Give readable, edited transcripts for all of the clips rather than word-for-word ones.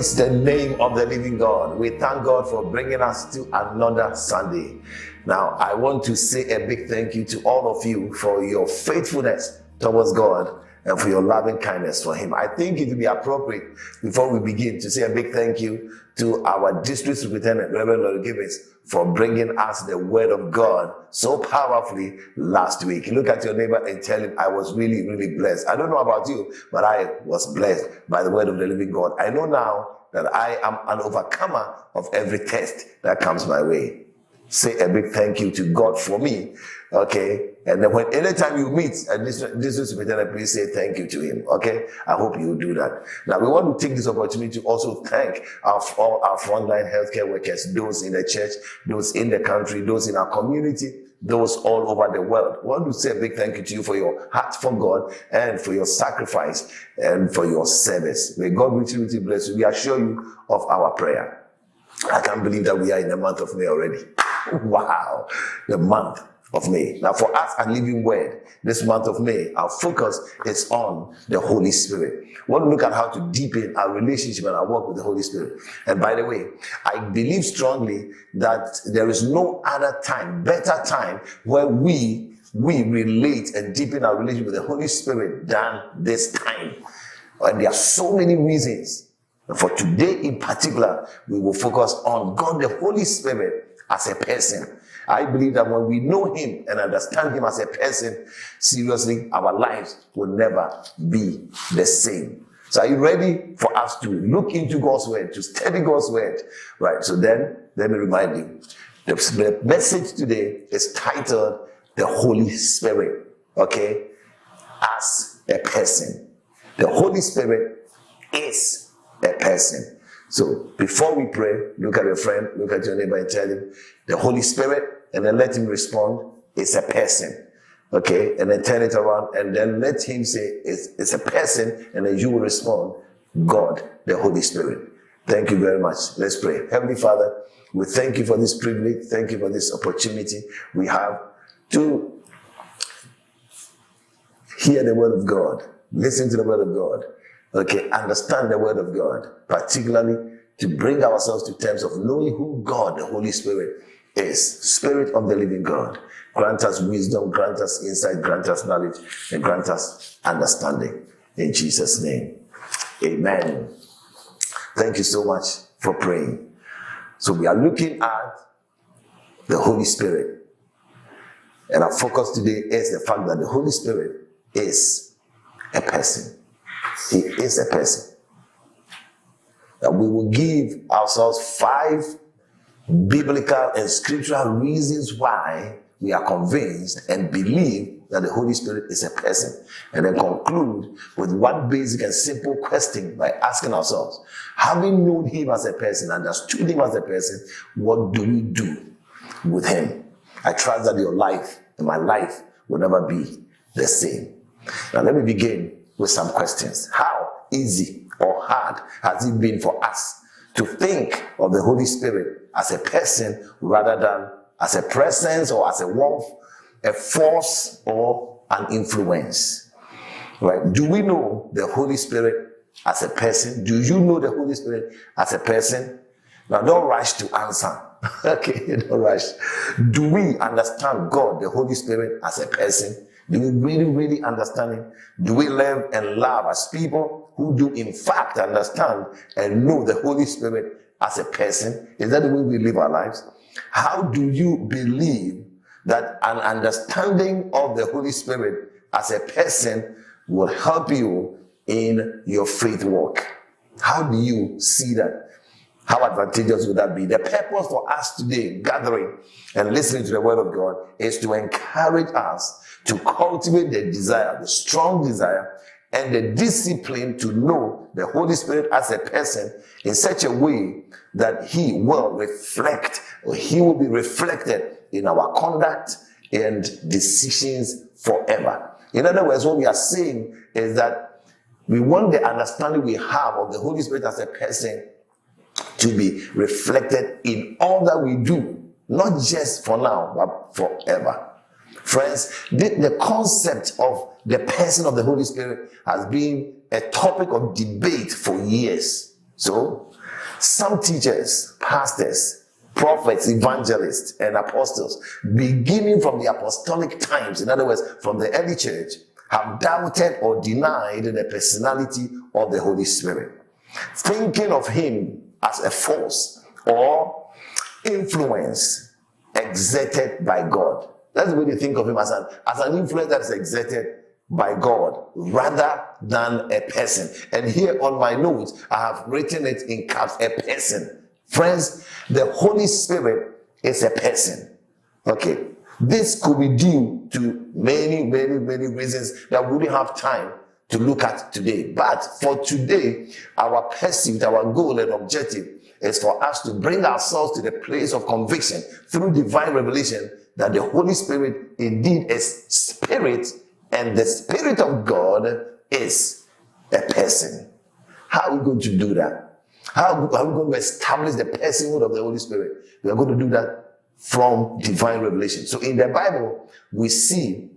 Praise the name of the living God. We thank God for bringing us to another Sunday. Now, I want to say a big thank you to all of you for your faithfulness towards God and for your loving kindness for Him. I think it would be appropriate before we begin to say a big thank you to our district superintendent, Reverend Lord Gibbons, for bringing us the word of God so powerfully last week. Look at your neighbor and tell him, I was really, really blessed. I don't know about you, but I was blessed by the word of the living God. I know now that I am an overcomer of every test that comes my way. Say a big thank you to God for me, okay? And then anytime you meet a district superintendent, please say thank you to him, okay? I hope you do that. Now, we want to take this opportunity to also thank all our frontline healthcare workers, those in the church, those in the country, those in our community, those all over the world. We want to say a big thank you to you for your heart for God and for your sacrifice and for your service. May God richly, richly bless you. We assure you of our prayer. I can't believe that we are in the month of May already. Wow, the month of May. Now for us at Living Word, this month of May, our focus is on the Holy Spirit. We want to look at how to deepen our relationship and our work with the Holy Spirit. And by the way, I believe strongly that there is no other time, better time, where we relate and deepen our relationship with the Holy Spirit than this time. And there are so many reasons. For today in particular, we will focus on God, the Holy Spirit, as a person. I believe that when we know Him and understand Him as a person, seriously, our lives will never be the same. So are you ready for us to look into God's Word, to study God's Word? Right, so then, let me remind you, the message today is titled, The Holy Spirit, okay, as a person. The Holy Spirit is a person. So before we pray, look at your friend, look at your neighbor and tell him, the Holy Spirit, and then let him respond, it's a person. Okay, and then turn it around and then let him say, it's a person, and then you will respond, God, the Holy Spirit. Thank you very much. Let's pray. Heavenly Father, we thank you for this privilege. Thank you for this opportunity we have to hear the word of God, listen to the word of God. Okay, understand the word of God, particularly to bring ourselves to terms of knowing who God, the Holy Spirit, is. Spirit of the living God. Grant us wisdom, grant us insight, grant us knowledge, and grant us understanding. In Jesus' name, amen. Thank you so much for praying. So we are looking at the Holy Spirit. And our focus today is the fact that the Holy Spirit is a person. He is a person. That we will give ourselves 5 biblical and scriptural reasons why we are convinced and believe that the Holy Spirit is a person. And then conclude with one basic and simple question by asking ourselves, having known Him as a person, understood Him as a person, what do we do with Him? I trust that your life and my life will never be the same. Now let me begin with some questions. How easy or hard has it been for us to think of the Holy Spirit as a person rather than as a presence or as a wolf, a force or an influence? Right? Do we know the Holy Spirit as a person? Do you know the Holy Spirit as a person? Now don't rush to answer. Okay, don't rush. Do we understand God, the Holy Spirit, as a person? Do we really, really understand Him? Do we live and love as people who do in fact understand and know the Holy Spirit as a person? Is that the way we live our lives? How do you believe that an understanding of the Holy Spirit as a person will help you in your faith walk? How do you see that? How advantageous would that be? The purpose for us today, gathering and listening to the word of God, is to encourage us to cultivate the desire, the strong desire, and the discipline to know the Holy Spirit as a person in such a way that He will reflect, or He will be reflected in our conduct and decisions forever. In other words, what we are saying is that we want the understanding we have of the Holy Spirit as a person to be reflected in all that we do, not just for now, but forever. Friends, the concept of the person of the Holy Spirit has been a topic of debate for years. So, Some teachers, pastors, prophets, evangelists, and apostles, beginning from the apostolic times, in other words, from the early church, have doubted or denied the personality of the Holy Spirit, thinking of him as a force or influence exerted by God. That's the way they think of him, as an influence that is exerted by God rather than a person. And here on my notes, I have written it in caps, a person. Friends, the Holy Spirit is a person. Okay. This could be due to many reasons that we wouldn't have time to look at today. But for today, our pursuit, our goal and objective is for us to bring ourselves to the place of conviction through divine revelation that the Holy Spirit indeed is spirit, and the Spirit of God is a person. How are we going to do that? How are we going to establish the personhood of the Holy Spirit? We are going to do that from divine revelation. So in the Bible, we see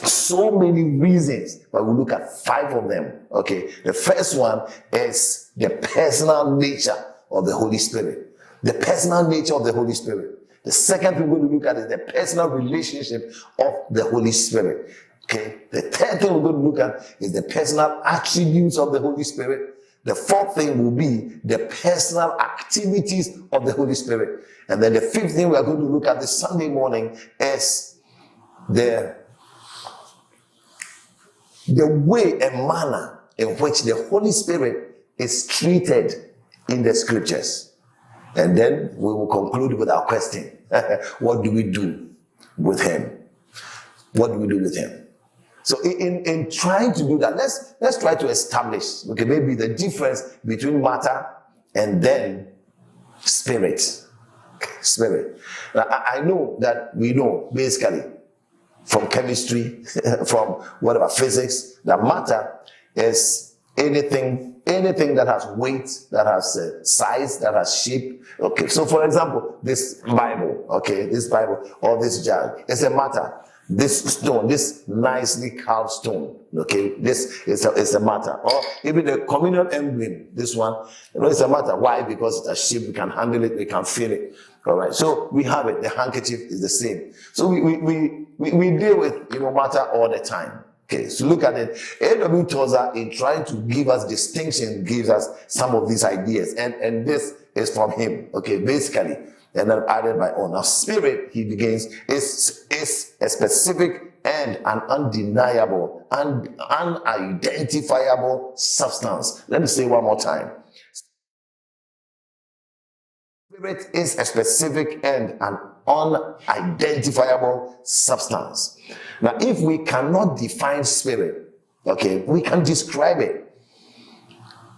so many reasons, but we'll look at 5 of them. Okay. The first one is the personal nature of the Holy Spirit. The personal nature of the Holy Spirit. The second thing we're going to look at is the personal relationship of the Holy Spirit. Okay. The third thing we're going to look at is the personal attributes of the Holy Spirit. The fourth thing will be the personal activities of the Holy Spirit. And then the fifth thing we are going to look at this Sunday morning is the way and manner in which the Holy Spirit is treated in the scriptures. And then we will conclude with our question. What do we do with him? What do we do with him? So in trying to do that, let's try to establish, okay, maybe the difference between matter and then spirit. Spirit. Now, I know that we know basically from chemistry, from whatever physics, that matter is anything that has weight, that has size, that has shape. Okay, so for example, this Bible, or this jug, it's a matter. This stone, this nicely carved stone, okay, this is a matter. Or even the communal emblem, this one, it's a matter. Why? Because it's a shape, we can handle it, we can feel it. All right, so we have it. The handkerchief is the same. So we deal with matter all the time. Okay, so look at it. A.W. Tozer, in trying to give us distinction, gives us some of these ideas, and this is from him. Okay, basically. And then added by all. Now, spirit, he begins, is a specific and an undeniable and unidentifiable substance. Let me say one more time. Spirit is a specific and an unidentifiable substance. Now, if we cannot define spirit, okay, we can describe it.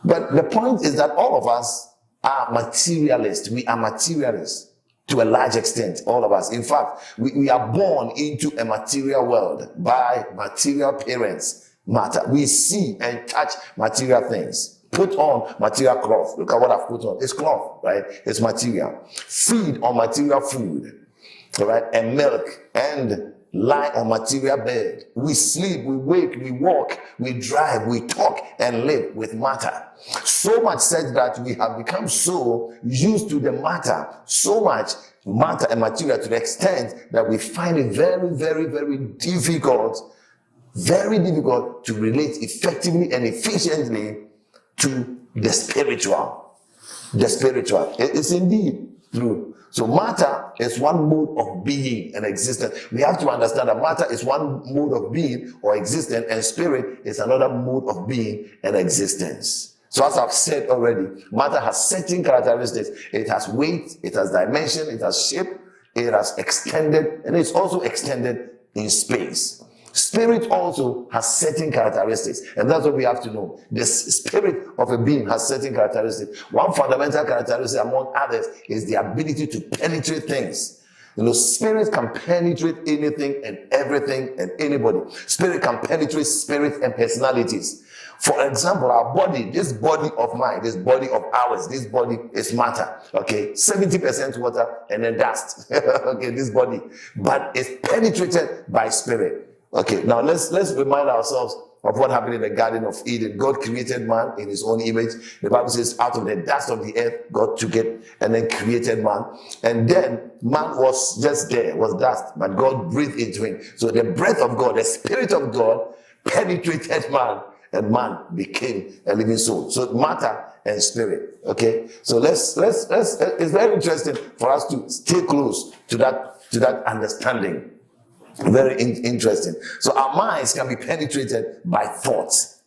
But the point is that all of us are materialists. We are materialists. To a large extent, all of us. In fact, we are born into a material world by material parents. Matter. We see and touch material things. Put on material cloth. Look at what I've put on. It's cloth, right? It's material. Feed on material food, all right? And milk, and lie on material bed. We sleep, we wake, we walk, we drive, we talk, and live with matter. So much such that we have become so used to the matter, so much matter and material, to the extent that we find it very difficult to relate effectively and efficiently to the spiritual. The spiritual. It's indeed true. So matter is one mode of being and existence. We have to understand that matter is one mode of being or existence, and spirit is another mode of being and existence. So as I've said already, matter has certain characteristics. It has weight, it has dimension, it has shape, it has extended, and it's also extended in space. Spirit also has certain characteristics, and that's what we have to know. The spirit of a being has certain characteristics. One fundamental characteristic among others is the ability to penetrate things. Spirit can penetrate anything and everything and anybody. Spirit can penetrate spirit and personalities. For example, our body, this body of mine, this body of ours, this body is matter. Okay, 70% water and then dust. Okay, this body, but it's penetrated by spirit. Okay, now let's remind ourselves of what happened in the Garden of Eden. God created man in his own image. The Bible says out of the dust of the earth, God took it and then created man. And then man was just there, was dust, but God breathed into him. So the breath of God, the Spirit of God penetrated man, and man became a living soul. So matter and spirit. Okay, so let's it's very interesting for us to stay close to that understanding. Very interesting. So our minds can be penetrated by thoughts.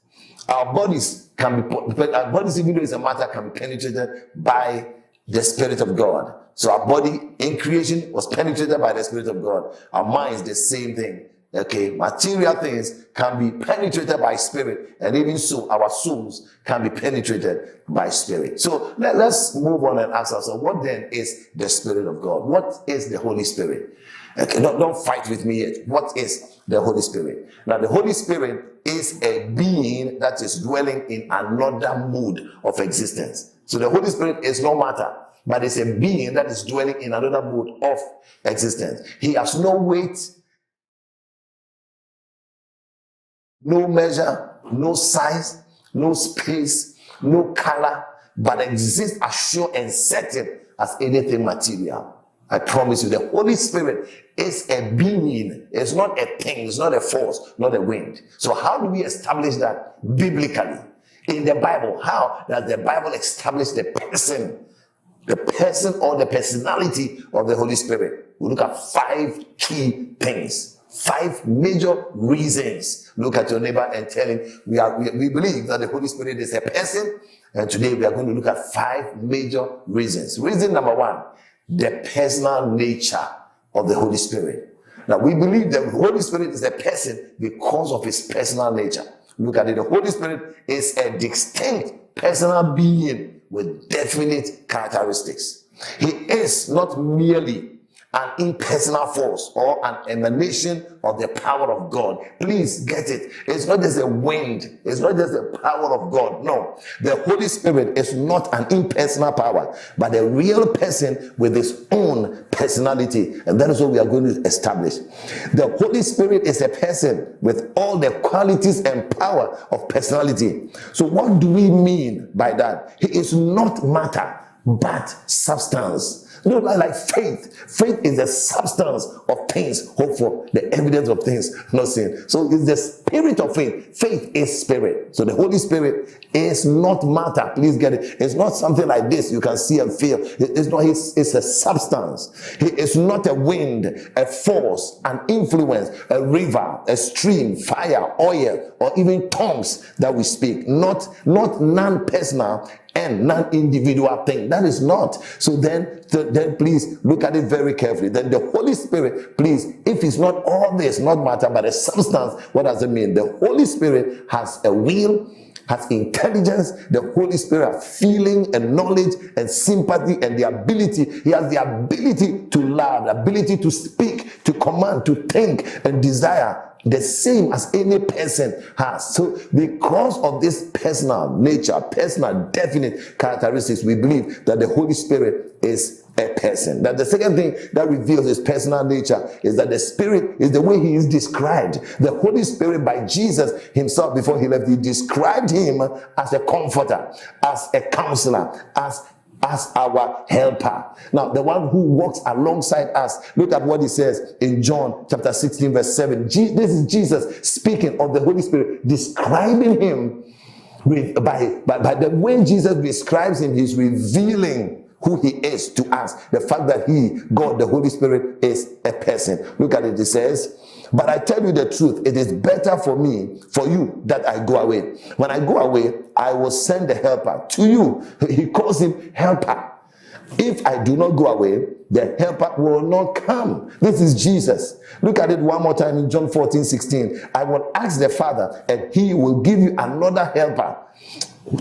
Our bodies can be, our bodies, even though it's a matter, can be penetrated by the Spirit of God. So our body in creation was penetrated by the Spirit of God. Our minds, the same thing. Okay, material things can be penetrated by spirit, and even so, our souls can be penetrated by spirit. So let's move on and ask ourselves, what then is the Spirit of God? What is the Holy Spirit? Okay, don't fight with me yet. What is the Holy Spirit? Now, the Holy Spirit is a being that is dwelling in another mode of existence. So the Holy Spirit is no matter, but it's a being that is dwelling in another mode of existence. He has no weight, no measure, no size, no space, no color, but exists as sure and certain as anything material. I promise you, the Holy Spirit is a being. It's not a thing. It's not a force, not a wind. So how do we establish that biblically? In the Bible, how does the Bible establish the person or the personality of the Holy Spirit? We look at 5 key things. 5 major reasons. Look at your neighbor and tell him we believe that the Holy Spirit is a person, and today we are going to look at 5 major reasons. Reason number 1, the personal nature of the Holy Spirit. Now, we believe that the Holy Spirit is a person because of his personal nature. Look at it. The Holy Spirit is a distinct personal being with definite characteristics. He is not merely an impersonal force or an emanation of the power of God. Please get it. It's not just a wind. It's not just the power of God. No. The Holy Spirit is not an impersonal power, but a real person with his own personality. And that is what we are going to establish. The Holy Spirit is a person with all the qualities and power of personality. So what do we mean by that? He is not matter, but substance. You know, like faith. Faith is the substance of things hoped for, the evidence of things not seen. So it's the spirit of faith. Faith is spirit. So the Holy Spirit is not matter. Please get it. It's not something like this you can see and feel. It's not. It's a substance. He is not a wind, a force, an influence, a river, a stream, fire, oil, or even tongues that we speak. Not non-personal and non-individual thing. That is not. So then please look at it very carefully. Then the Holy Spirit, please, if it's not all this, not matter, but a substance, what does it mean? The Holy Spirit has a will, has intelligence. The Holy Spirit has feeling and knowledge and sympathy and the ability. He has the ability to love, the ability to speak, to command, to think and desire, the same as any person has. So because of this personal nature, personal definite characteristics, we believe that the Holy Spirit is a person. That the second thing that reveals his personal nature is that the Spirit is the way he is described. The Holy Spirit, by Jesus himself before he left, he described him as a comforter, as a counselor, as our helper. Now, the one who walks alongside us. Look at what he says in John chapter 16 verse 7. This is Jesus speaking of the Holy Spirit, describing him by the way Jesus describes him. He's revealing who he is to us. The fact that he, God, the Holy Spirit, is a person. Look at it. It says, but I tell you the truth, it is better for you that I go away. When I go away, I will send the helper to you. He calls him helper. If I do not go away, the helper will not come. This is Jesus. Look at it one more time in John 14:16. I will ask the Father, and he will give you another helper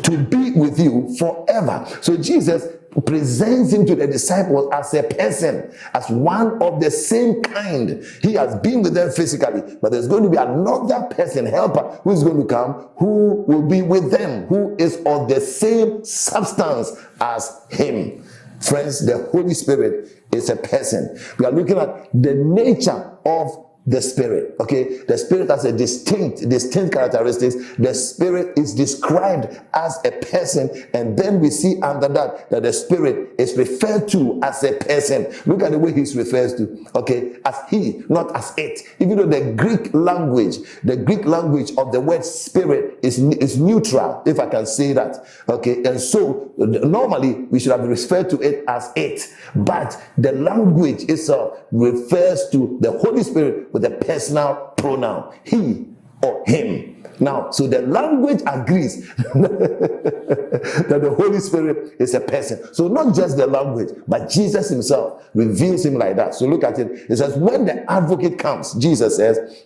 to be with you forever. So Jesus presents him to the disciples as a person, as one of the same kind. He has been with them physically, but there's going to be another person, helper, who is going to come, who will be with them, who is of the same substance as him. Friends, the Holy Spirit is a person. We are looking at the nature of the Spirit. Okay, the Spirit has a distinct characteristics. The Spirit is described as a person, and then we see under that the Spirit is referred to as a person. Look at the way he's referred to. Okay, as he, not as it. Even though the Greek language of the word Spirit is neutral, if I can say that. Okay, and so normally we should have referred to it as it, but the language itself refers to the Holy Spirit with a personal pronoun, he or him. Now, so the language agrees that the Holy Spirit is a person. So not just the language, but Jesus himself reveals him like that. So look at it. It says, when the advocate comes, Jesus says,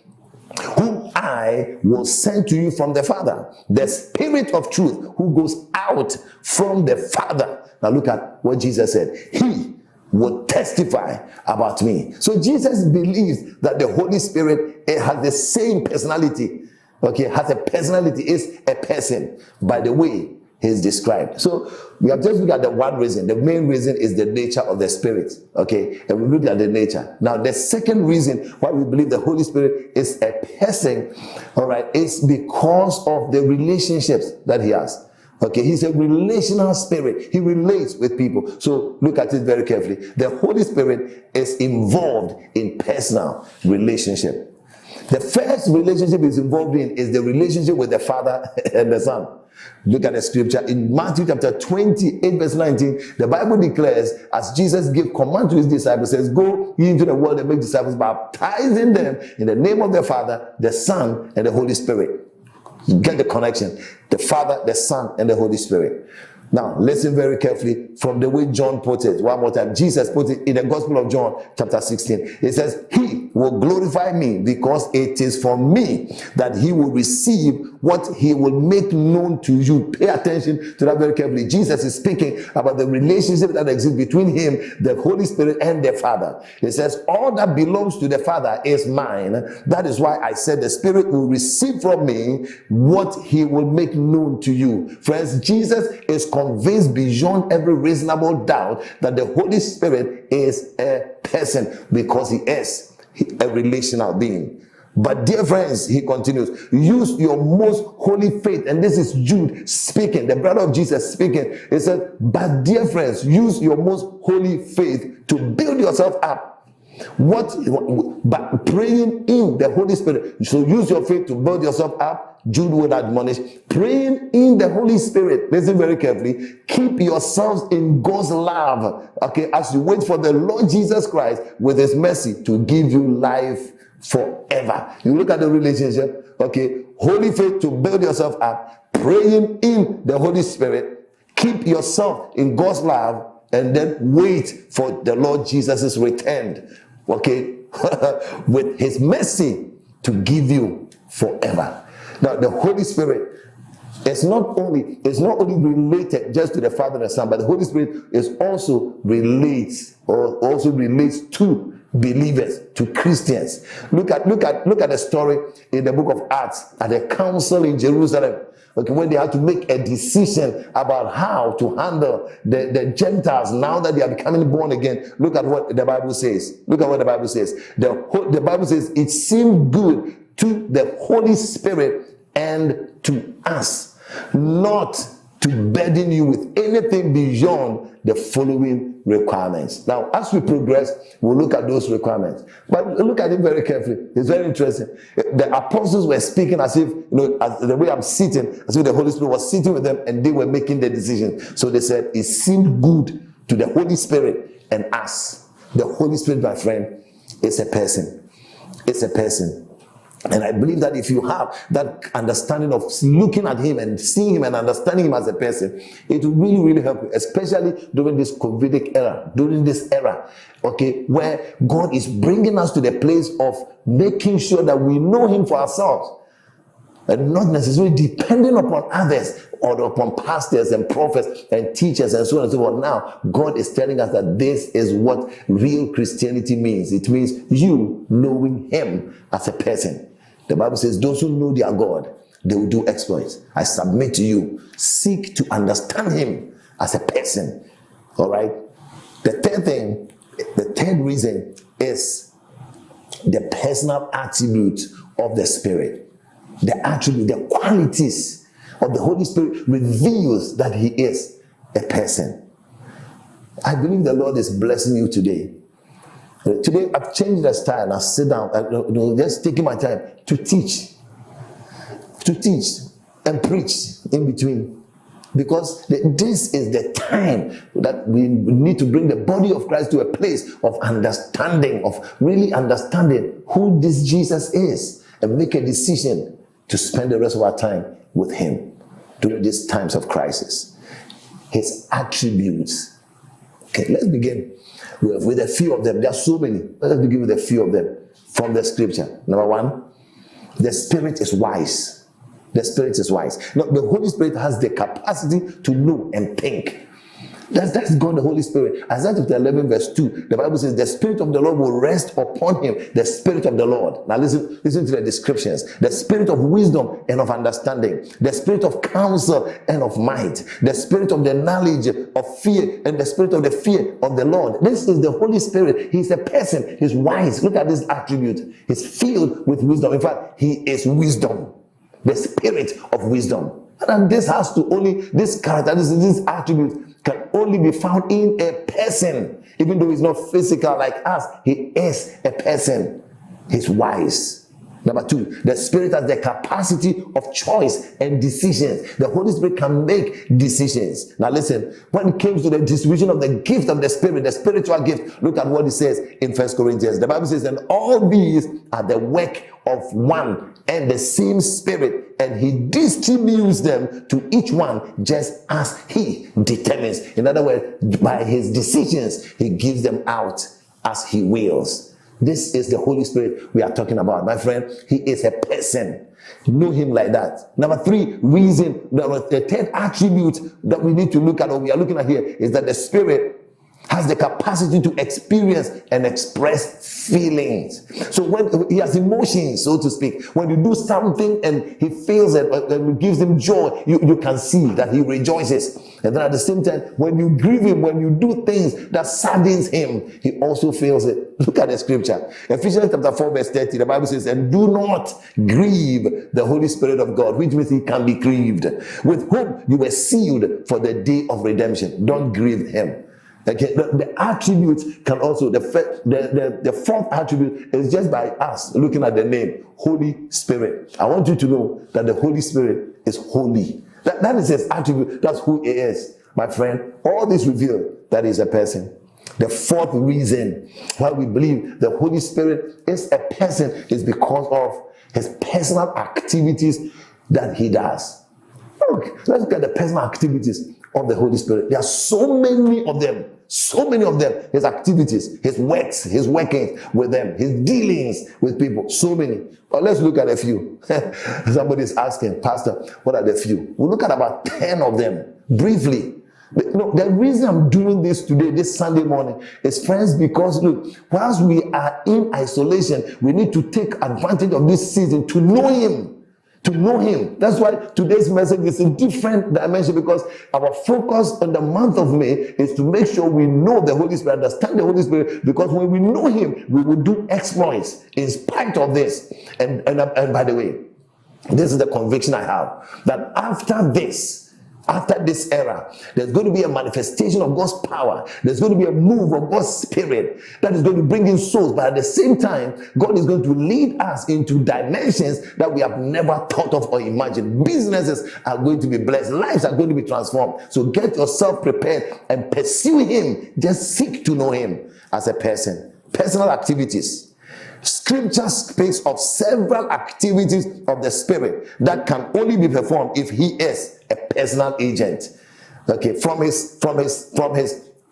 whom I will send to you from the Father, the Spirit of truth who goes out from the Father. Now look at what Jesus said. He will testify about me. So Jesus believes that the Holy Spirit, it has the same personality. Okay, has a personality, is a person by the way he's described. So we have just looked at the one reason. The main reason is the nature of the Spirit. Okay, and we looked at the nature. Now the second reason why we believe the Holy Spirit is a person, all right, is because of the relationships that he has. Okay, he's a relational spirit. He relates with people. So look at it very carefully. The Holy Spirit is involved in personal relationship. The first relationship he's involved in is the relationship with the Father and the Son. Look at the scripture in Matthew chapter 28 verse 19. The Bible declares, as Jesus gave command to his disciples, says, go ye into the world and make disciples, baptizing them in the name of the Father, the Son, and the Holy Spirit. You get the connection. The Father, the Son, and the Holy Spirit. Now, listen very carefully from the way John put it. One more time. Jesus put it in the Gospel of John, chapter 16. It says, he will glorify me because it is from me that he will receive what he will make known to you. Pay attention to that very carefully. Jesus is speaking about the relationship that exists between him, the Holy Spirit, and the Father. It says, all that belongs to the Father is mine. That is why I said the Spirit will receive from me what he will make known to you. Friends, Jesus is convinced beyond every reasonable doubt that the Holy Spirit is a person because he is a relational being. But dear friends, he continues, use your most holy faith. And this is Jude speaking, the brother of Jesus speaking. He said, but dear friends, use your most holy faith to build yourself up. But praying in the Holy Spirit. So use your faith to build yourself up. Jude would admonish, praying in the Holy Spirit. Listen very carefully. Keep yourselves in God's love. Okay, as you wait for the Lord Jesus Christ with his mercy to give you life forever. You look at the relationship. Okay, holy faith to build yourself up. Praying in the Holy Spirit. Keep yourself in God's love. And then wait for the Lord Jesus' return. Okay, with his mercy to give you forever. Now, the Holy Spirit is not only related just to the Father and the Son, but the Holy Spirit is also relates to believers, to Christians. Look at the story in the book of Acts at the council in Jerusalem. Okay, when they had to make a decision about how to handle the Gentiles now that they are becoming born again. Look at what the Bible says. Look at what the Bible says. The Bible says it seemed good to the Holy Spirit and to us not to burden you with anything beyond the following requirements. Now, as we progress, we'll look at those requirements. But look at it very carefully. It's very interesting. The apostles were speaking as if, as the way I'm sitting, as if the Holy Spirit was sitting with them and they were making the decision. So they said, it seemed good to the Holy Spirit and us. The Holy Spirit, my friend, is a person. It's a person. And I believe that if you have that understanding of looking at him and seeing him and understanding him as a person, it will really, really help you, especially during this COVID era, okay, where God is bringing us to the place of making sure that we know him for ourselves and not necessarily depending upon others or upon pastors and prophets and teachers and so on and so forth. Now, God is telling us that this is what real Christianity means. It means you knowing him as a person. The Bible says, those who know their God, they will do exploits. I submit to you. Seek to understand him as a person. All right? The third reason is the personal attributes of the Spirit. The attribute, the qualities of the Holy Spirit reveals that he is a person. I believe the Lord is blessing you today. Today, I've changed the style. I sit down, just taking my time to teach and preach in between. Because this is the time that we need to bring the body of Christ to a place of understanding, of really understanding who this Jesus is, and make a decision to spend the rest of our time with him during these times of crisis. His attributes. Okay, let's begin with a few of them. There are so many. Let's begin with a few of them from the scripture. Number one, the Spirit is wise. The Spirit is wise. Now, the Holy Spirit has the capacity to know and think. That's God, the Holy Spirit. Isaiah chapter 11 verse 2, the Bible says, the Spirit of the Lord will rest upon him, the Spirit of the Lord. Now listen to the descriptions. The Spirit of wisdom and of understanding, the Spirit of counsel and of might, the Spirit of the knowledge of fear, and the Spirit of the fear of the Lord. This is the Holy Spirit. He's a person. He's wise. Look at this attribute. He's filled with wisdom. In fact, he is wisdom. The Spirit of wisdom. And this has to only, this character, this attribute can only be found in a person. Even though he's not physical like us, he is a person. He's wise. Number two, the Spirit has the capacity of choice and decisions. The Holy Spirit can make decisions. Now listen, when it comes to the distribution of the gift of the Spirit, the spiritual gift, look at what it says in 1 Corinthians. The Bible says, and all these are the work of one and the same Spirit, and he distributes them to each one just as he determines. In other words, by his decisions, he gives them out as he wills. This is the Holy Spirit we are talking about, my friend. He is a person. Know him like that. Number three, reason. The third attribute that we need to look at, or we are looking at here, is that the Spirit has the capacity to experience and express feelings. So when he has emotions, so to speak, when you do something and he feels it and it gives him joy, you can see that he rejoices. And then at the same time, when you grieve him, when you do things that saddens him, he also feels it. Look at the scripture. Ephesians chapter 4 verse 30, the Bible says, and do not grieve the Holy Spirit of God, which means he can be grieved, with whom you were sealed for the day of redemption. Don't grieve him. Okay, the attribute can also, the fourth attribute is just by us looking at the name, Holy Spirit. I want you to know that the Holy Spirit is holy. That is his attribute. That's who he is. My friend, all this reveal that he's a person. The fourth reason why we believe the Holy Spirit is a person is because of his personal activities that he does. Look, let's look at the personal activities of the Holy Spirit. There are so many of them. So many of them. His activities, his works, his workings with them, his dealings with people. So many. But let's look at a few. Somebody's asking, Pastor, what are the few? We'll look at about 10 of them briefly. The reason I'm doing this today, this Sunday morning, is, friends, because look, whilst we are in isolation, we need to take advantage of this season to know him. To know him. That's why today's message is a different dimension, because our focus on the month of May is to make sure we know the Holy Spirit, understand the Holy Spirit, because when we know him, we will do exploits in spite of this. And by the way, this is the conviction I have, that after this era, there's going to be a manifestation of God's power. There's going to be a move of God's Spirit that is going to bring in souls. But at the same time, God is going to lead us into dimensions that we have never thought of or imagined. Businesses are going to be blessed. Lives are going to be transformed. So get yourself prepared and pursue him. Just seek to know him as a person. Personal activities. Scripture speaks of several activities of the Spirit that can only be performed if he is a personal agent. Okay, from his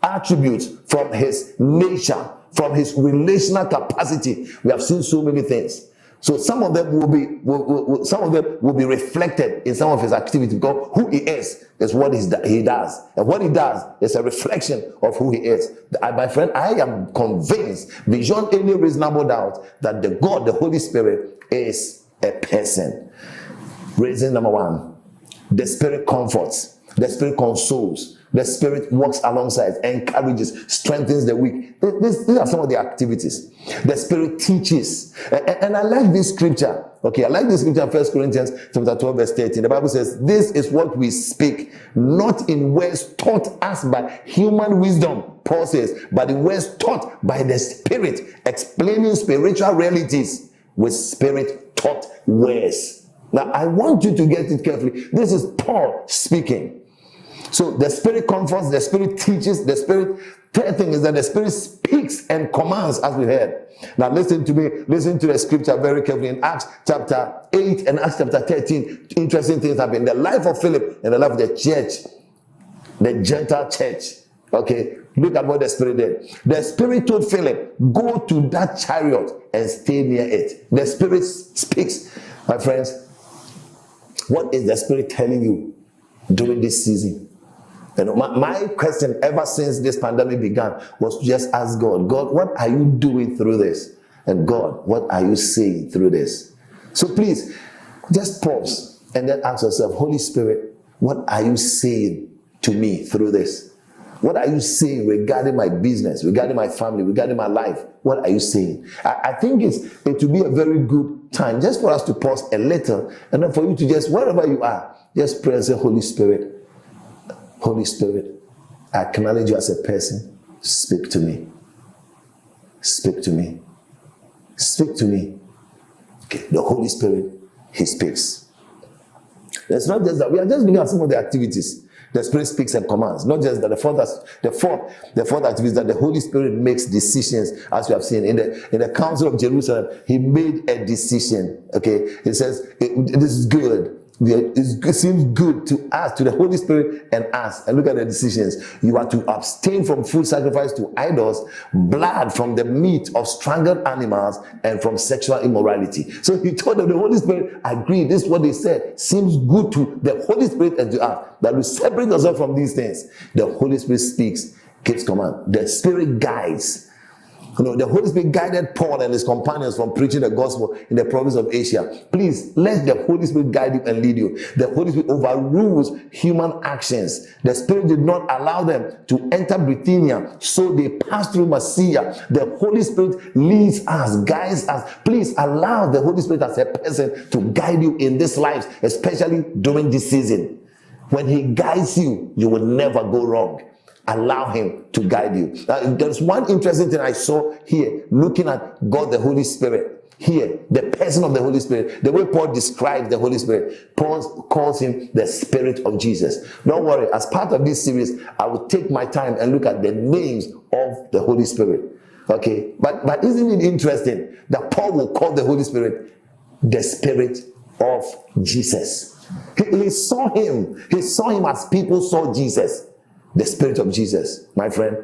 attributes, from his nature, from his relational capacity. We have seen so many things. So some of them will be reflected in some of his activities, because who he is what he does. And what he does is a reflection of who he is. My friend, I am convinced beyond any reasonable doubt that the God, the Holy Spirit, is a person. Reason number one, the Spirit comforts. The Spirit consoles. The Spirit walks alongside, encourages, strengthens the weak. These are some of the activities. The Spirit teaches. And I like this scripture. Okay, I like this scripture in 1 Corinthians chapter 12, verse 13. The Bible says, this is what we speak, not in words taught us by human wisdom, Paul says, but in words taught by the Spirit, explaining spiritual realities with Spirit-taught words. Now, I want you to get it carefully. This is Paul speaking. So the Spirit comforts, the Spirit teaches, the Spirit. Third thing is that the Spirit speaks and commands, as we heard. Now listen to me, listen to the scripture very carefully. In Acts chapter 8 and Acts chapter 13, interesting things happen in the life of Philip and the life of the church, the Gentile church. Okay, look at what the Spirit did. The Spirit told Philip, go to that chariot and stay near it. The Spirit speaks. My friends, what is the Spirit telling you during this season? You know, my question ever since this pandemic began was to just ask God, what are you doing through this? And God, what are you saying through this? So please, just pause and then ask yourself, Holy Spirit, what are you saying to me through this? What are you saying regarding my business, regarding my family, regarding my life? What are you saying? I think it will be a very good time just for us to pause a little and then for you to just, wherever you are, just pray and say, Holy Spirit, Holy Spirit, I acknowledge you as a person. Speak to me. Speak to me. Speak to me. Okay, the Holy Spirit, He speaks. It's not just that. We are just looking at some of the activities. The Spirit speaks and commands. Not just that. The fourth activity is that the Holy Spirit makes decisions, as we have seen in the Council of Jerusalem. He made a decision. Okay, He says this is good. It seems good to us, to the Holy Spirit and us. And look at the decisions. You are to abstain from food sacrificed to idols, blood from the meat of strangled animals, and from sexual immorality. So He told them, the Holy Spirit agreed. This is what they said. Seems good to the Holy Spirit and to us, that we separate ourselves from these things. The Holy Spirit speaks, gives command. The Spirit guides. You know, the Holy Spirit guided Paul and his companions from preaching the gospel in the province of Asia. Please, let the Holy Spirit guide you and lead you. The Holy Spirit overrules human actions. The Spirit did not allow them to enter Bithynia, so they passed through Mysia. The Holy Spirit leads us, guides us. Please allow the Holy Spirit as a person to guide you in this life, especially during this season. When He guides you, you will never go wrong. Allow Him to guide you. There's one interesting thing I saw here, looking at God the Holy Spirit. Here, the person of the Holy Spirit, the way Paul describes the Holy Spirit, Paul calls Him the Spirit of Jesus. Don't worry, as part of this series, I will take my time and look at the names of the Holy Spirit. Okay, but isn't it interesting that Paul will call the Holy Spirit the Spirit of Jesus? He saw Him as people saw Jesus. The Spirit of Jesus, my friend,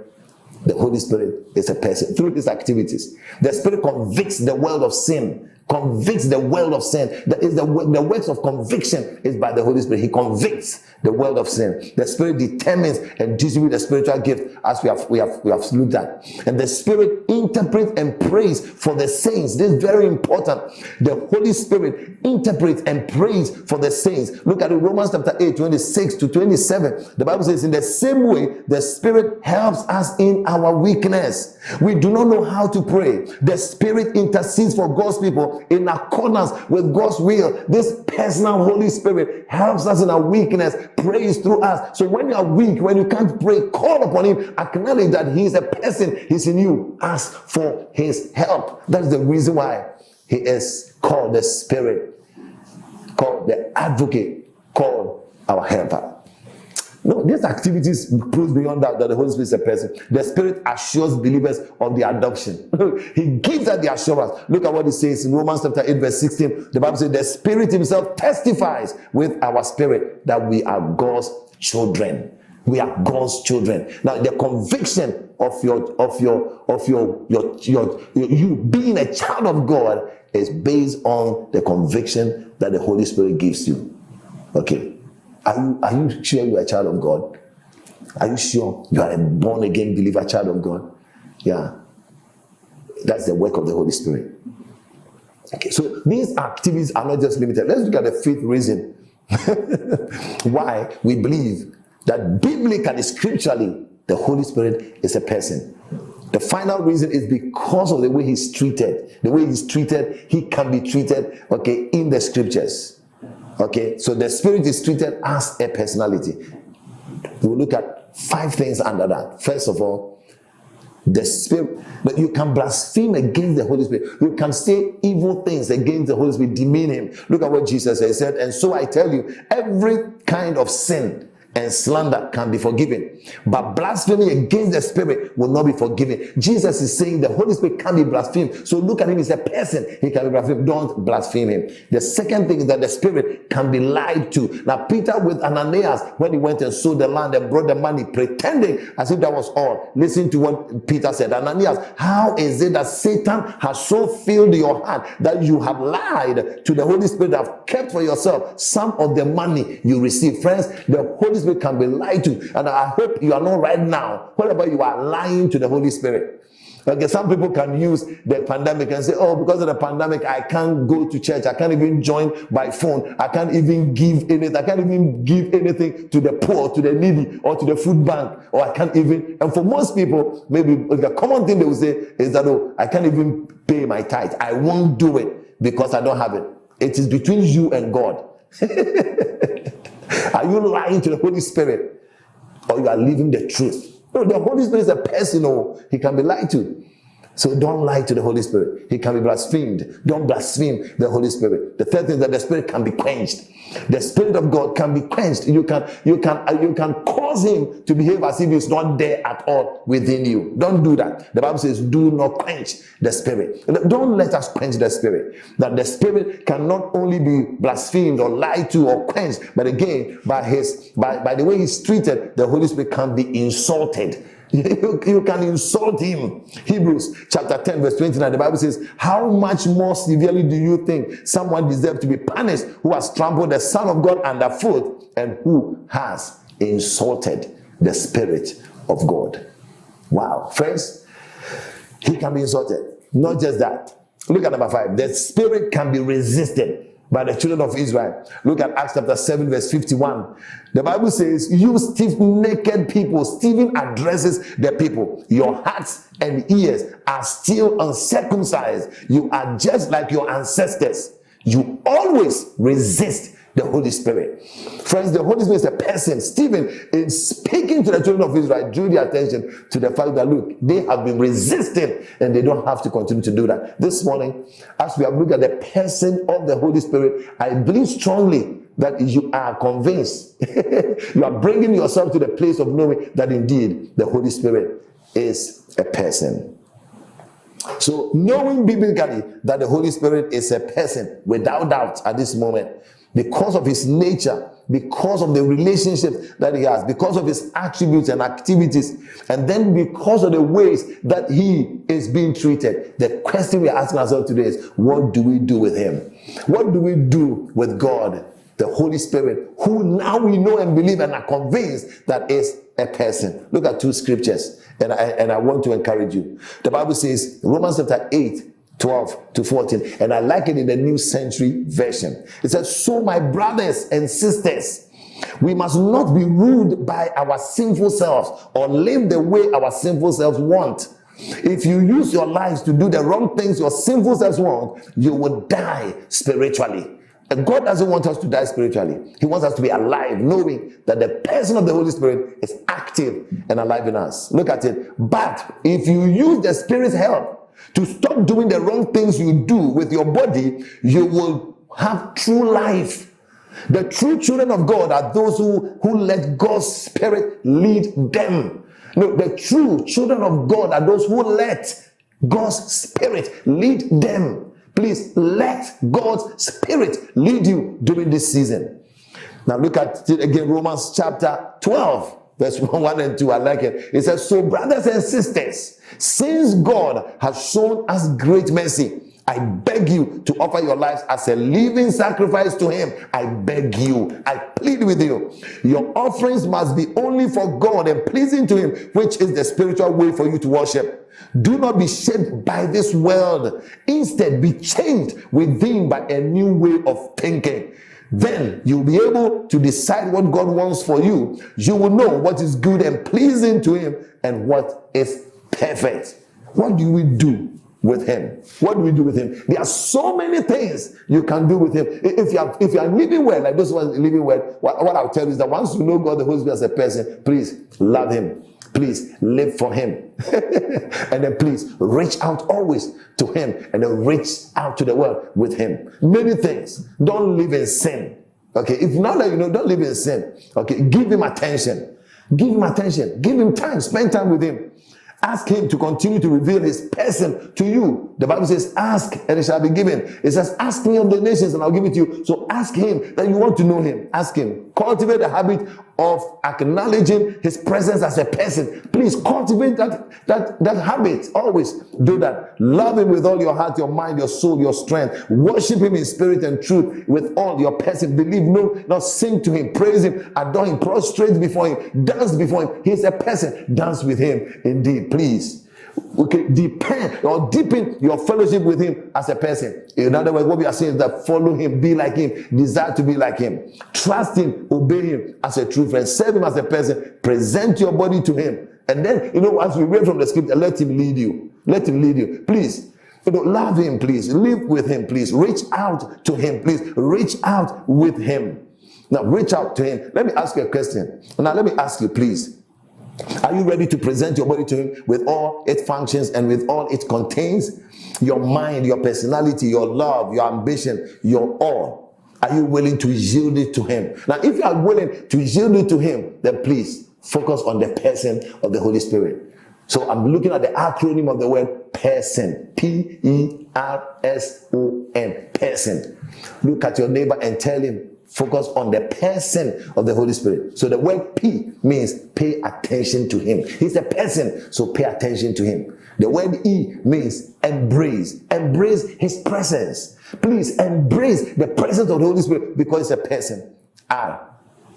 the Holy Spirit is a person. Through these activities, the Spirit convicts the world of sin. Convicts the world of sin. That is the works of conviction is by the Holy Spirit. He convicts the world of sin. The Spirit determines and distributes the spiritual gift, as we have looked at. And the Spirit interprets and prays for the saints. This is very important. The Holy Spirit interprets and prays for the saints. Look at it, Romans chapter 8, 26 to 27. The Bible says, in the same way, the Spirit helps us in our weakness. We do not know how to pray. The Spirit intercedes for God's people in accordance with God's will. This personal Holy Spirit helps us in our weakness, prays through us. So when you are weak, when you can't pray, call upon Him, acknowledge that He is a person, He's in you, ask for His help. That's the reason why He is called the Spirit, called the Advocate, called our Helper. No, these activities proves beyond that the Holy Spirit is a person. The Spirit assures believers of the adoption. He gives us the assurance. Look at what He says in Romans chapter 8 verse 16. The Bible says the Spirit Himself testifies with our spirit that we are God's children. We are God's children. Now, the conviction of you being a child of God is based on the conviction that the Holy Spirit gives you. Okay. Are you sure you are a child of God? Are you sure you are a born again believer, child of God? Yeah. That's the work of the Holy Spirit. Okay, so these activities are not just limited. Let's look at the fifth reason why we believe that biblically, scripturally, the Holy Spirit is a person. The final reason is because of the way he's treated. The way he's treated, he can be treated, okay, in the scriptures. Okay, so the Spirit is treated as a personality. We'll look at 5 things under that. First of all, the Spirit, but you can blaspheme against the Holy Spirit. You can say evil things against the Holy Spirit, demean him. Look at what Jesus said. He said, and so I tell you, every kind of sin and slander can be forgiven, but blasphemy against the Spirit will not be forgiven. Jesus is saying the Holy Spirit can be blasphemed. So look at him as a person. He can be blasphemed. Don't blaspheme him. The second thing is that the Spirit can be lied to. Now Peter with Ananias, when he went and sold the land and brought the money, pretending as if that was all. Listen to what Peter said. Ananias, how is it that Satan has so filled your heart that you have lied to the Holy Spirit, that have kept for yourself some of the money you received? Friends, the Holy Spirit can be lied to, and I hope you are not right now whenever you are lying to the Holy Spirit. Okay, some people can use the pandemic and say, oh, because of the pandemic, I can't go to church. I can't even join by phone. I can't even give anything. I can't even give anything to the poor, to the needy, or to the food bank, or I can't even. And for most people, maybe the common thing they will say is that, oh, I can't even pay my tithe. I won't do it because I don't have it. It is between you and God. Are you lying to the Holy Spirit, or you are living the truth? No, the Holy Spirit is a person. Oh, he can be lied to. So don't lie to the Holy Spirit. He can be blasphemed. Don't blaspheme the Holy Spirit. The third thing is that the Spirit can be quenched. The Spirit of God can be quenched. You can cause him to behave as if he's not there at all within you. Don't do that. The Bible says, do not quench the Spirit. Don't let us quench the Spirit. That the Spirit can not only be blasphemed or lied to or quenched, but again, by the way he's treated, the Holy Spirit can be insulted. You can insult him. Hebrews chapter 10 verse 29, the Bible says, how much more severely do you think someone deserves to be punished who has trampled the Son of God underfoot and who has insulted the Spirit of God? Wow. Friends, he can be insulted. Not just that. Look at number 5. The Spirit can be resisted by the children of Israel. Look at Acts chapter 7 verse 51. The Bible says, you stiff-necked people. Stephen addresses the people. Your hearts and ears are still uncircumcised. You are just like your ancestors. You always resist the Holy Spirit. Friends, the Holy Spirit is a person. Stephen, in speaking to the children of Israel, drew their attention to the fact that, look, they have been resisting and they don't have to continue to do that. This morning, as we have looked at the person of the Holy Spirit, I believe strongly that you are convinced. You are bringing yourself to the place of knowing that indeed the Holy Spirit is a person. So knowing biblically that the Holy Spirit is a person, without doubt at this moment, because of his nature, because of the relationship that he has, because of his attributes and activities, and then because of the ways that he is being treated, the question we are asking ourselves today is, what do we do with him? What do we do with God, the Holy Spirit, who now we know and believe and are convinced that is a person? Look at 2 scriptures, and I want to encourage you. The Bible says, Romans chapter 8, 12 to 14, and I like it in the New Century Version. It says, so my brothers and sisters, we must not be ruled by our sinful selves or live the way our sinful selves want. If you use your lives to do the wrong things your sinful selves want, you will die spiritually. And God doesn't want us to die spiritually. He wants us to be alive, knowing that the person of the Holy Spirit is active and alive in us. Look at it. But if you use the Spirit's help to stop doing the wrong things you do with your body, you will have true life. The true children of God are those who let God's Spirit lead them. No, the true children of God are those who let God's Spirit lead them. Please let God's Spirit lead you during this season. Now look at it again, Romans chapter 12. Verse 1 and 2, I like it. It says, so brothers and sisters, since God has shown us great mercy, I beg you to offer your lives as a living sacrifice to him. I beg you, I plead with you. Your offerings must be only for God and pleasing to him, which is the spiritual way for you to worship. Do not be shaped by this world. Instead, be changed within by a new way of thinking. then you'll be able to decide what God wants for you. You will know what is good and pleasing to him and what is perfect. What do we do with him? What do we do with him? There are so many things you can do with him. If you are living well, like those ones living well, what I'll tell you is that once you know God the Holy Spirit as a person, please love him. Please live for him. And then please reach out always to him, and then reach out to the world with him. Many things. Don't live in sin. Okay, if now that you know, don't live in sin. Okay, give him attention. Give him attention. Give him time. Spend time with him. Ask him to continue to reveal his person to you. The Bible says, ask and it shall be given. It says, ask me of the nations and I'll give it to you. So ask him that you want to know him. Ask him. Cultivate the habit of acknowledging his presence as a person. Please cultivate that habit. Always do that. Love him with all your heart, your mind, your soul, your strength. Worship him in spirit and truth with all your person. Believe, no, not sing to him, praise him, adore him, prostrate before him, dance before him. He's a person. Dance with him indeed. Please. Okay, depend or deepen your fellowship with him as a person. In other words, what we are saying is that follow him, be like him, desire to be like him, trust him, obey him as a true friend, serve him as a person, present your body to him. And then, as we read from the scripture, let him lead you. Let him lead you. Please, love him, please. Live with him, please. Reach out to him, please. Reach out with him. Now, reach out to him. Let me ask you a question. Now, let me ask you, please. Are you ready to present your body to him with all its functions and with all it contains? Your mind, your personality, your love, your ambition, your all. Are you willing to yield it to him? Now, if you are willing to yield it to him, then please focus on the person of the Holy Spirit. So I'm looking at the acronym of the word person. P-E-R-S-O-N. Person. Look at your neighbor and tell him, focus on the person of the Holy Spirit. So the word P means pay attention to him. He's a person, so pay attention to him. The word E means embrace. Embrace his presence. Please embrace the presence of the Holy Spirit because he's a person. R,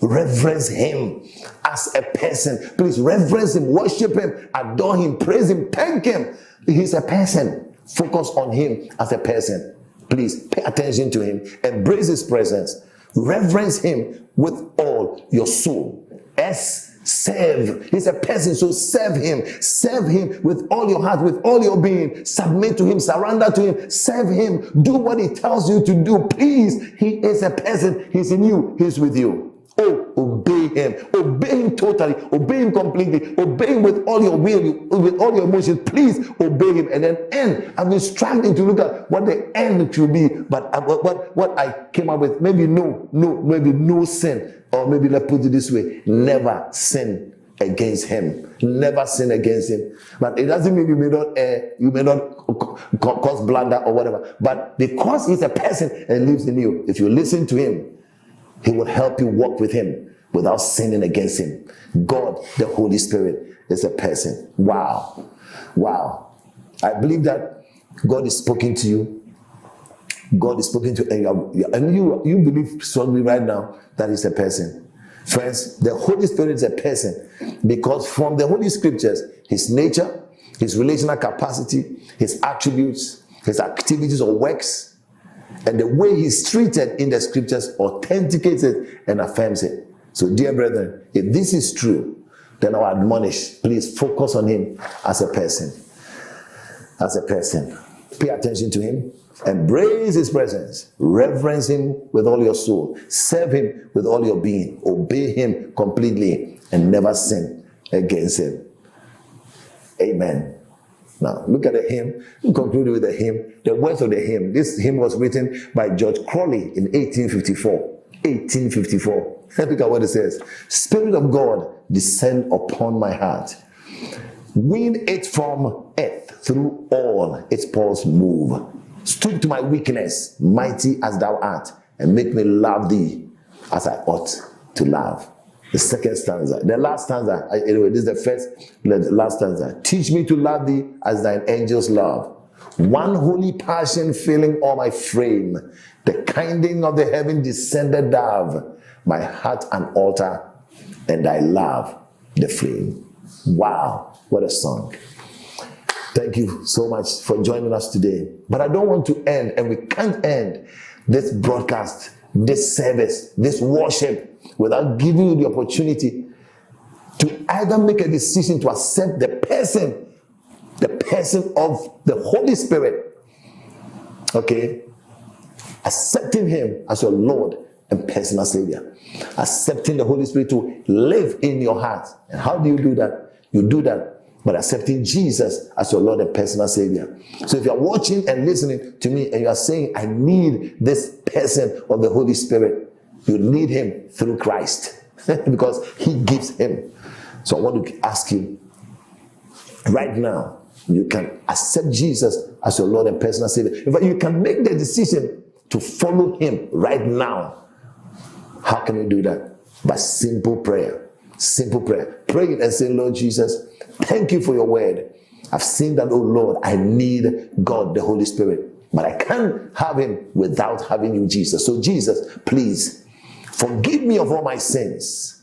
reverence him as a person. Please reverence him, worship him, adore him, praise him, thank him. He's a person. Focus on him as a person. Please pay attention to him. Embrace his presence. Reverence him with all your soul. S, serve. He's a person, so serve him. Serve him with all your heart, with all your being. Submit to him, surrender to him, serve him. Do what he tells you to do. Please, he is a person. He's in you, he's with you. Oh, obey him. Obey him totally. Obey him completely. Obey him with all your will, with all your emotions. Please obey him. And then end. I've been struggling to look at what the end should be. But what I came up with, maybe no sin. Or maybe let's put it this way. Never sin against him. Never sin against him. But it doesn't mean you may not err, you may not cause blunder or whatever. But because he's a person and lives in you, if you listen to him, he will help you walk with him without sinning against him. God, the Holy Spirit, is a person. Wow. Wow. I believe that God is speaking to you. God is speaking to you. And you believe strongly right now that he's a person. Friends, the Holy Spirit is a person because from the Holy Scriptures, his nature, his relational capacity, his attributes, his activities or works, and the way he's treated in the scriptures authenticates it and affirms it. So, dear brethren, if this is true, then I admonish, please focus on him as a person. As a person. Pay attention to him. Embrace his presence. Reverence him with all your soul. Serve him with all your being. Obey him completely and never sin against him. Amen. Now, look at the hymn. We conclude with the hymn. The words of the hymn. This hymn was written by George Crowley in 1854. 1854. Look at what it says. Spirit of God, descend upon my heart. Win it from earth through all its pulse move. Stoop to my weakness, mighty as thou art, and make me love thee as I ought to love. The second stanza, the last stanza, anyway, this is the last stanza. Teach me to love thee as thine angels love. One holy passion filling all my frame. The kindling of the heaven descended dove. My heart an altar, and thy love the flame. Wow, what a song. Thank you so much for joining us today. But I don't want to end, and we can't end this broadcast this service, this worship, without giving you the opportunity to either make a decision to accept the person of the Holy Spirit. Okay? Accepting him as your Lord and personal Savior. Accepting the Holy Spirit to live in your heart. And how do you do that? You do that by accepting Jesus as your Lord and personal Savior. So if you're watching and listening to me and you are saying, I need this person of the Holy Spirit, you need him through Christ because he gives him. So I want to ask you right now, you can accept Jesus as your Lord and personal Savior. In fact, you can make the decision to follow him right now. How can you do that? By simple prayer. Simple prayer. Pray it and say, Lord Jesus, thank you for your word. I've seen that, oh Lord, I need God, the Holy Spirit. But I can't have him without having you, Jesus. So Jesus, please forgive me of all my sins.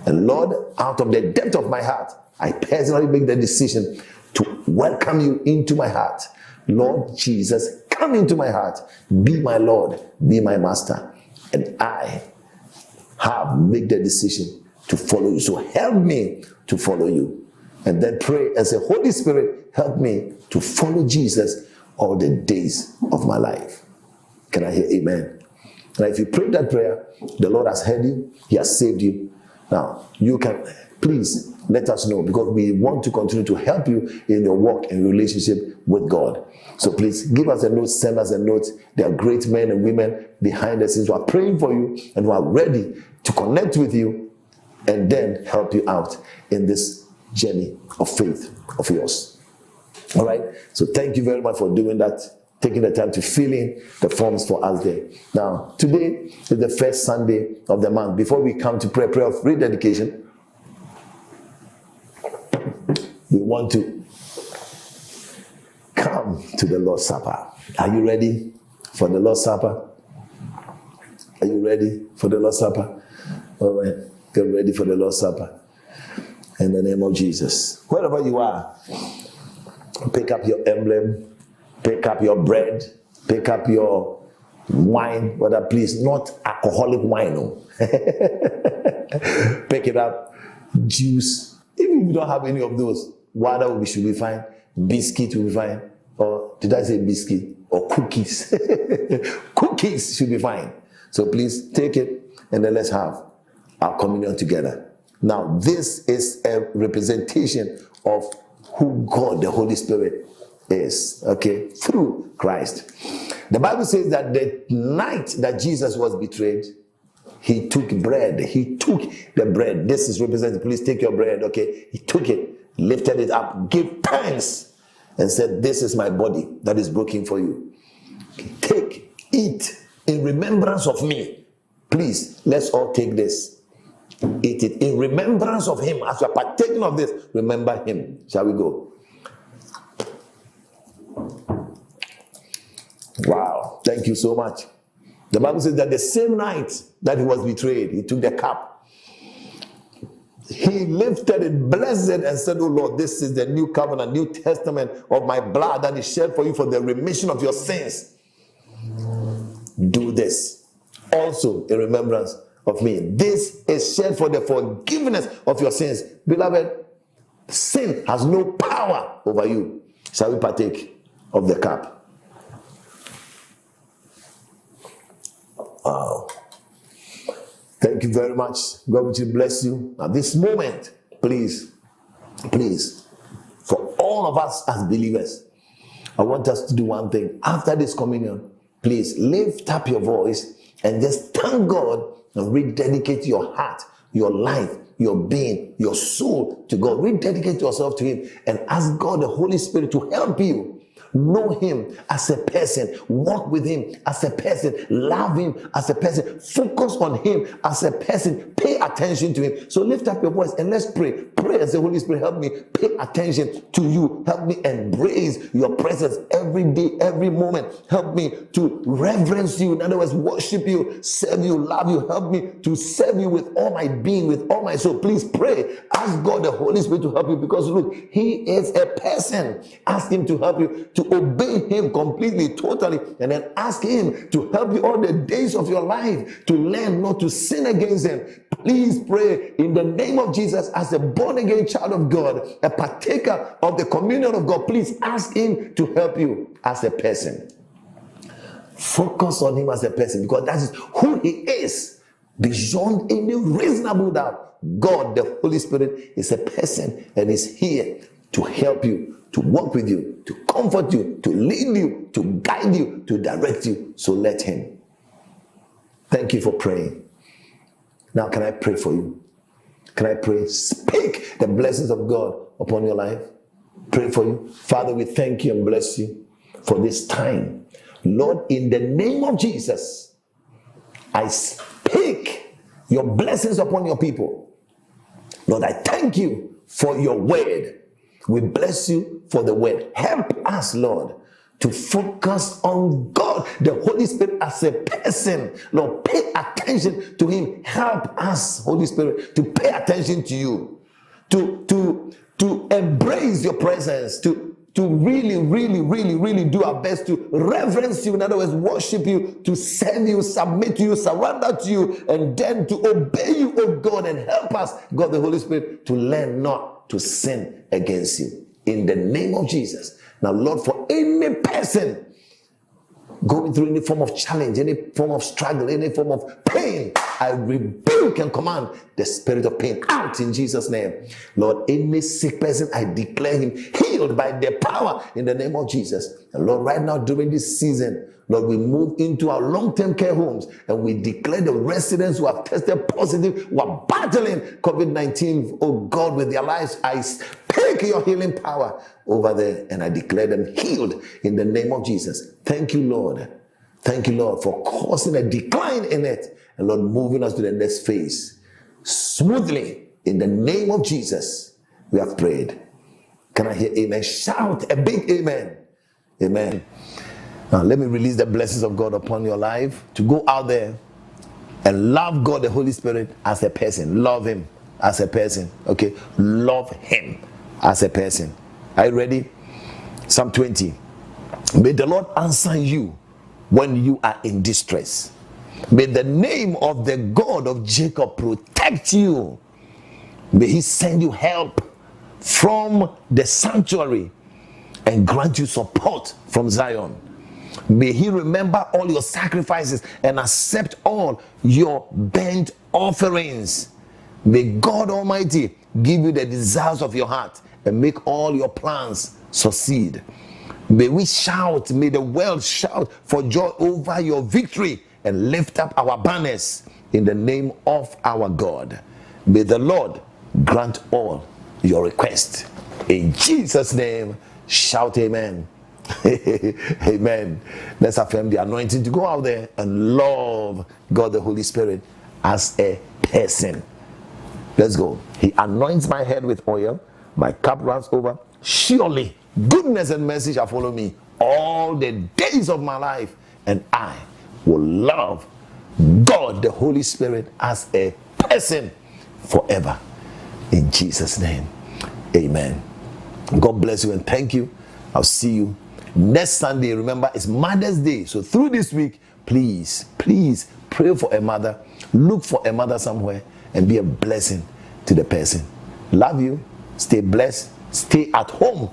And Lord, out of the depth of my heart, I personally make the decision to welcome you into my heart. Lord Jesus, come into my heart. Be my Lord. Be my master. And I have made the decision to follow you. So help me to follow you. And then pray and say, Holy Spirit, help me to follow Jesus all the days of my life. Can I hear amen? Now, if you pray that prayer, the Lord has heard you. He has saved you. Now, you can, please let us know, because we want to continue to help you in your walk and relationship with God. So please give us a note, send us a note. There are great men and women behind the scenes who are praying for you and who are ready to connect with you and then help you out in this journey of faith of yours. All right? So thank you very much for doing that, taking the time to fill in the forms for us there. Now, today is the first Sunday of the month. Before we come to prayer of rededication, we want to come to the Lord's Supper. Are you ready for the Lord's Supper? Are you ready for the Lord's Supper? All right, get ready for the Lord's Supper. In the name of Jesus. Wherever you are, pick up your emblem, pick up your bread, pick up your wine, but please, not alcoholic wine. No. Pick it up, juice. Even if you don't have any of those, water should be fine, biscuit will be fine, or did I say biscuit? Or cookies. Cookies should be fine. So please take it and then let's have our communion together. Now, this is a representation of who God, the Holy Spirit, is, okay, through Christ. The Bible says that the night that Jesus was betrayed, he took bread. He took the bread. This is represented. Please take your bread, okay? He took it, lifted it up, gave thanks, and said, this is my body that is broken for you. Take, eat in remembrance of me. Please, let's all take this. Eat it in remembrance of him. As you are partaking of this, remember him. Shall we go? Wow. Thank you so much. The Bible says that the same night that he was betrayed, he took the cup. He lifted it, blessed it, and said, oh Lord, this is the new covenant, new testament of my blood that is shed for you for the remission of your sins. Do this also in remembrance of me. This is shed for the forgiveness of your sins. Beloved, sin has no power over you. Shall we partake of the cup? Wow. Thank you very much. God will bless you. Now this moment, please, for all of us as believers, I want us to do one thing. After this communion, please lift up your voice and just thank God and rededicate your heart, your life, your being, your soul to God. Rededicate yourself to him and ask God, the Holy Spirit, to help you know him as a person, walk with him as a person, love him as a person, focus on him as a person, pay attention to him. So lift up your voice and let's pray. pray and say, Holy Spirit, help me pay attention to you. Help me embrace your presence every day, every moment. Help me to reverence you. In other words, worship you, serve you, love you. Help me to serve you with all my being, with all my soul. Please pray. Ask God, the Holy Spirit, to help you, because look, He is a person. Ask Him to help you to obey Him completely, totally, and then ask Him to help you all the days of your life to learn not to sin against Him. Please pray in the name of Jesus as a born-again child of God, a partaker of the communion of God. Please ask Him to help you as a person. Focus on Him as a person, because that is who He is beyond any reasonable doubt. God, the Holy Spirit, is a person and is here to help you, to walk with you, to comfort you, to lead you, to guide you, to direct you. So let Him. Thank you for praying. Now, can I pray for you? Can I pray? Speak the blessings of God upon your life. Pray for you. Father, we thank you and bless you for this time. Lord, in the name of Jesus, I speak your blessings upon your people. Lord, I thank you for your word. We bless you for the word. Help us, Lord, to focus on God, the Holy Spirit, as a person. Lord, pay attention to Him. Help us, Holy Spirit, to pay attention to you, to embrace your presence, to really do our best to reverence you. In other words, worship you, to serve you, submit to you, surrender to you, and then to obey you, oh God, and help us, God, the Holy Spirit, to learn not to sin against you. In the name of Jesus. Now, Lord, for any person going through any form of challenge, any form of struggle, any form of pain, I rebuke and command the spirit of pain out in Jesus' name. Lord, any sick person, I declare him healed by the power in the name of Jesus. And Lord, right now during this season, Lord, we move into our long-term care homes and we declare the residents who have tested positive, who are battling COVID-19, oh God, with their lives, I speak your healing power over there and I declare them healed in the name of Jesus. Thank you, Lord. Thank you, Lord, for causing a decline in it. And Lord, moving us to the next phase smoothly in the name of Jesus. We have prayed. Can I hear amen? Shout a big amen. Amen. Now, let me release the blessings of God upon your life to go out there and love God, the Holy Spirit, as a person. Love Him as a person. Okay? Love Him as a person. Are you ready? Psalm 20. May the Lord answer you when you are in distress. May the name of the God of Jacob protect you. May He send you help from the sanctuary and grant you support from Zion. May He remember all your sacrifices and accept all your burnt offerings. May God Almighty give you the desires of your heart and make all your plans succeed. May we shout, may the world shout for joy over your victory and lift up our banners in the name of our God. May the Lord grant all your requests. In Jesus' name, shout amen. Amen. Let's affirm the anointing to go out there and love God the Holy Spirit as a person. Let's go. He anoints my head with oil, my cup runs over. Surely goodness and mercy shall follow me all the days of my life, and I will love God the Holy Spirit as a person forever. In Jesus' name, amen. God bless you and thank you. I'll see you next Sunday. Remember, it's Mother's Day. So through this week, please pray for a mother. Look for a mother somewhere and be a blessing to the person. Love you. Stay blessed. Stay at home.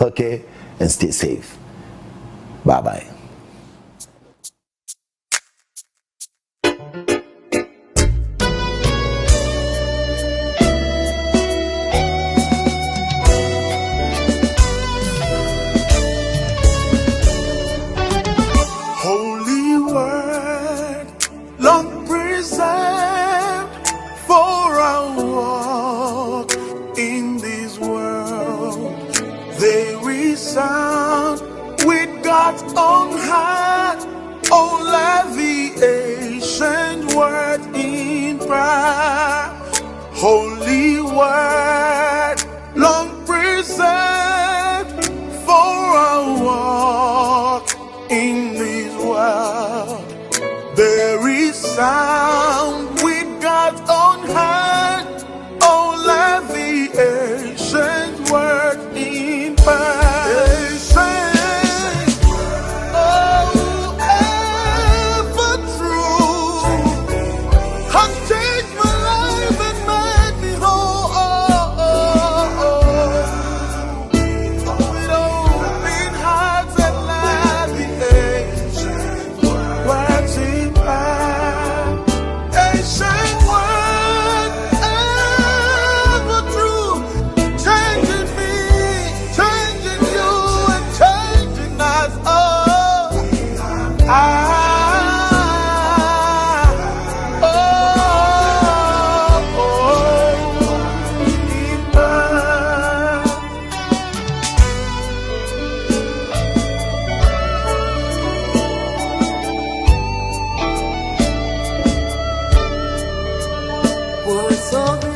Okay? And stay safe. Bye-bye. On high, oh, let the ancient word in prayer, holy word. so good.